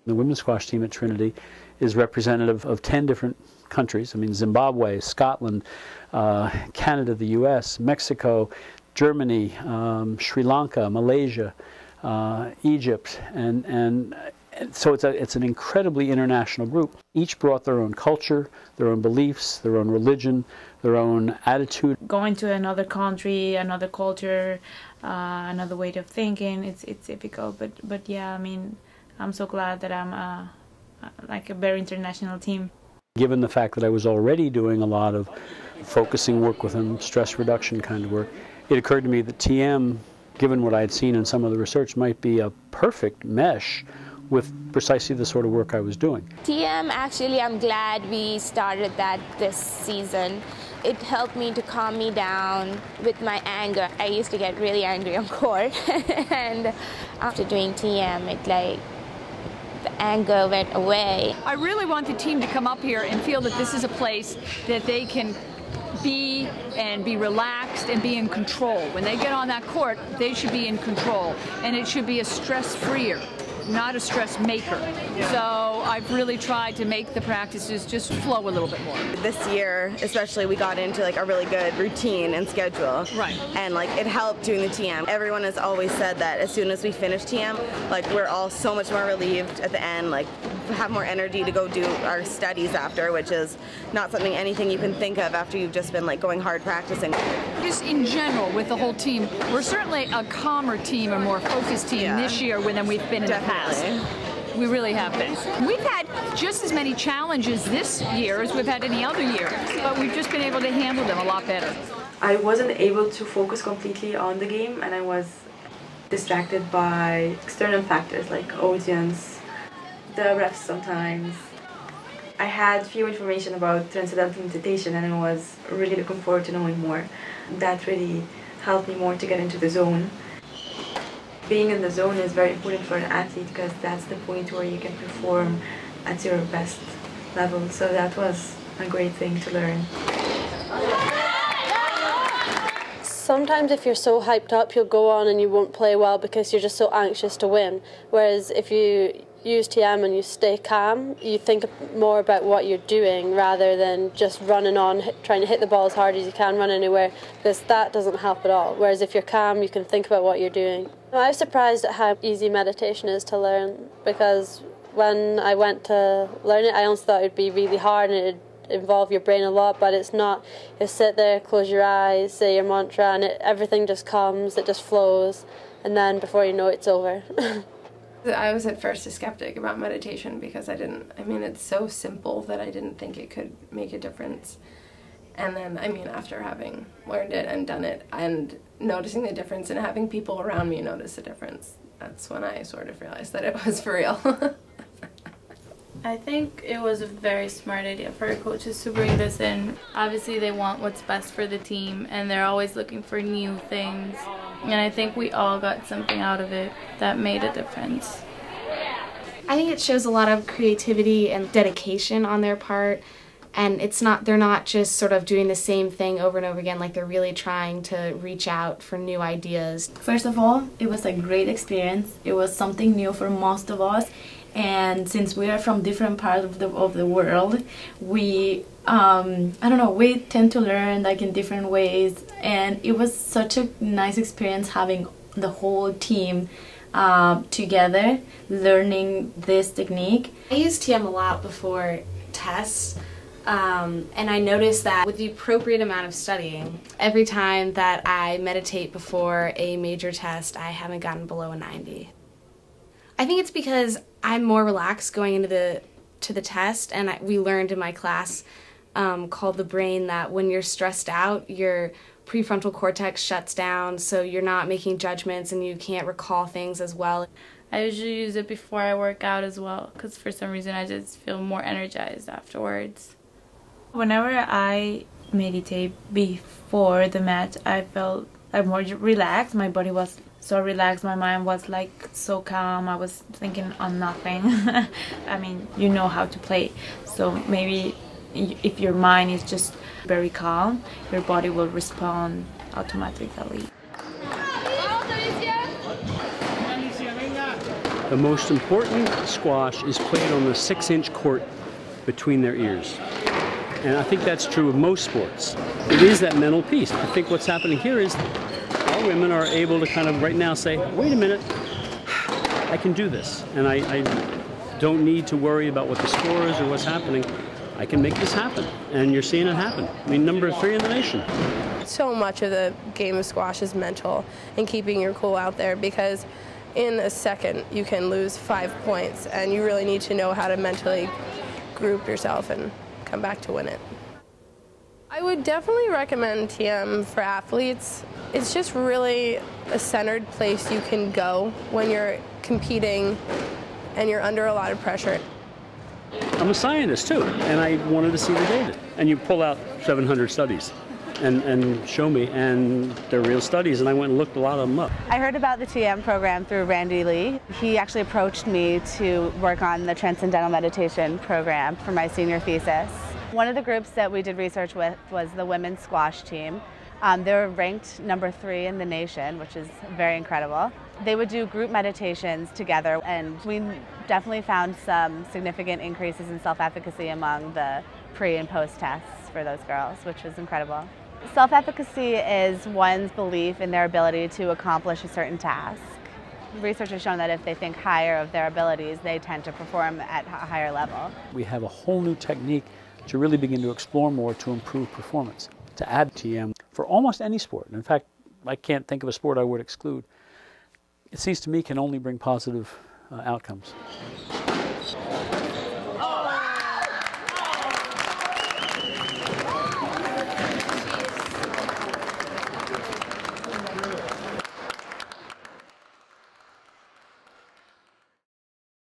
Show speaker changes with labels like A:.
A: The women's squash team at Trinity is representative of 10 different countries. I mean, Zimbabwe, Scotland, Canada, the US, Mexico, Germany, Sri Lanka, Malaysia, Egypt, and so it's an incredibly international group. Each brought their own culture, their own beliefs, their own religion, their own attitude.
B: Going to another country, another culture, another way of thinking, it's difficult. But yeah, I mean, I'm so glad that I'm like a very international team.
A: Given the fact that I was already doing a lot of focusing work with them, stress reduction kind of work, it occurred to me that TM, given what I had seen in some of the research, might be a perfect mesh with precisely the sort of work I was doing.
C: TM, actually, I'm glad we started that this season. It helped me to calm me down with my anger. I used to get really angry on court, and after doing TM, the anger went away.
D: I really want the team to come up here and feel that this is a place that they can be and be relaxed and be in control. When they get on that court, they should be in control, and it should be a stress-freer, not a stress maker. So I've really tried to make the practices just flow a little bit more.
E: This year, especially, we got into a really good routine and schedule.
D: Right.
E: And it helped doing the TM. Everyone has always said that as soon as we finish TM, we're all so much more relieved at the end, have more energy to go do our studies after, which is not anything you can think of after you've just been going hard practicing.
D: Just in general, with the whole team, we're certainly a calmer team, a more focused team this year than we've been in the past. We really have been. We've had just as many challenges this year as we've had any other year, but we've just been able to handle them a lot better.
F: I wasn't able to focus completely on the game, and I was distracted by external factors like audience, the refs sometimes. I had few information about Transcendental Meditation, and I was really looking forward to knowing more. That really helped me more to get into the zone. Being in the zone is very important for an athlete because that's the point where you can perform at your best level. So that was a great thing to learn.
G: Sometimes if you're so hyped up, you'll go on and you won't play well because you're just so anxious to win. Whereas if you use TM and you stay calm, you think more about what you're doing rather than just running on, trying to hit the ball as hard as you can, run anywhere, because that doesn't help at all. Whereas if you're calm, you can think about what you're doing. I was surprised at how easy meditation is to learn, because when I went to learn it, I always thought it would be really hard and it'd involve your brain a lot, but it's not. You sit there, close your eyes, say your mantra, and everything just comes, it just flows, and then before you know it, it's over.
H: I was at first a skeptic about meditation because it's so simple that I didn't think it could make a difference. And then, after having learned it and done it and noticing the difference and having people around me notice the difference, that's when I sort of realized that it was for real.
B: I think it was a very smart idea for our coaches to bring this in. Obviously, they want what's best for the team, and they're always looking for new things. And I think we all got something out of it that made a difference.
I: I think it shows a lot of creativity and dedication on their part. And they're not just sort of doing the same thing over and over again, they're really trying to reach out for new ideas.
J: First of all, it was a great experience. It was something new for most of us. And since we are from different parts of the world, we we tend to learn in different ways. And it was such a nice experience having the whole team together, learning this technique.
I: I use TM a lot before tests. And I noticed that with the appropriate amount of studying, every time that I meditate before a major test, I haven't gotten below a 90. I think it's because I'm more relaxed going into the test, and we learned in my class called The Brain that when you're stressed out, your prefrontal cortex shuts down, so you're not making judgments and you can't recall things as well.
B: I usually use it before I work out as well, because for some reason I just feel more energized afterwards. Whenever I meditate before the match, I felt more relaxed. My body was so relaxed, my mind was so calm, I was thinking on nothing. You know how to play, so maybe if your mind is just very calm, your body will respond automatically.
K: The most important squash is played on the 6-inch court between their ears. And I think that's true of most sports. It is that mental piece. I think what's happening here is our women are able to kind of right now say, wait a minute, I can do this. And I don't need to worry about what the score is or what's happening. I can make this happen. And you're seeing it happen. I mean, number 3 in the nation.
H: So much of the game of squash is mental and keeping your cool out there, because in a second you can lose 5 points, and you really need to know how to mentally group yourself and come back to win it. I would definitely recommend TM for athletes. It's just really a centered place you can go when you're competing and you're under a lot of pressure.
K: I'm a scientist too, and I wanted to see the data. And you pull out 700 studies and show me, and they're real studies, and I went and looked a lot of them up.
L: I heard about the TM program through Randy Lee. He actually approached me to work on the Transcendental Meditation program for my senior thesis. One of the groups that we did research with was the women's squash team. They were ranked number 3 in the nation, which is very incredible. They would do group meditations together, and we definitely found some significant increases in self-efficacy among the pre and post tests for those girls, which was incredible. Self-efficacy is one's belief in their ability to accomplish a certain task. Research has shown that if they think higher of their abilities, they tend to perform at a higher level.
A: We have a whole new technique to really begin to explore more to improve performance, to add TM for almost any sport. In fact, I can't think of a sport I would exclude. It seems to me can only bring positive outcomes.
M: Oh.